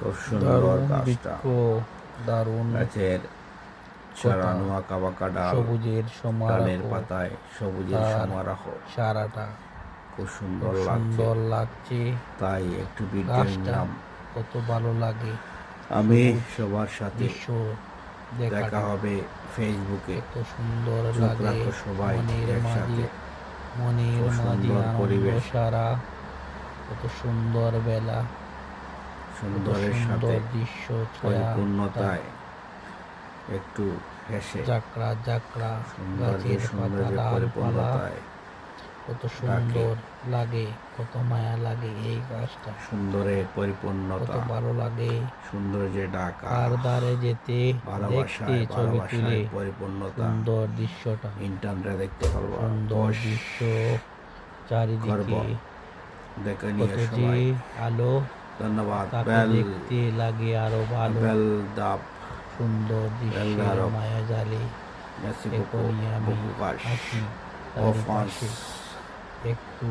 খুব সুন্দর গাছটা। বৃক্ষ, দারুণ গাছের ছড়ানো আঁকা বাঁকা ডাল, সবুজের ডালের সমারোহ, পাতায় সবুজের তার সমারোহ সারাটা খুব খুব সুন্দর লাগছে। সুন্দর লাগছে। তাই একটু ভিডিও গাছটা নিলাম। কত ভালো লাগে। আমি সবুজ সবার সাথে দৃশ্য দেখা দেখাটা হবে ফেসবুকে। কত সুন্দর চোখ লাগে। রাখো সবাই একসাথে। মনের খুব মাঝে সুন্দর আনন্দ পরিবেশ, সারা। কত সুন্দর বেলা, কত সুন্দরের সাথে সুন্দর দৃশ্য, ছায়াটা পরিপূর্ণতায় একটু হেসে, জাকড়া জাকড়া সৌন্দর্যে গাছের পাতা, সৌন্দর্যের ডালপালা পরিপূর্ণতায় কত ডাকে। সুন্দর লাগে, কত মায়া লাগে এই গাছটা। সুন্দরের কত পরিপূর্ণতা, ভালো লাগে। সৌন্দর্যে ডাকা, তার ধারে যেতে, দেখতে, ভালোবাসায় ছবি তুলে পরিপূর্ণতা। সুন্দর দৃশ্যটা, ইন্টারনেটে দেখতে পারবা। সুন্দর দৃশ্য চারিদিকে। দেখে কত নিয়ে যে সবাই। আলো, ধন্যবাদ। তাকে দেখতে লাগে আরো ভালো। বেল দাব, সুন্দর বেল দৃশ্যের দারব, মায়া জালে মেসি এখনই আমি বুকুকাশ, আছি তারই অফান্স। পাশে। একটু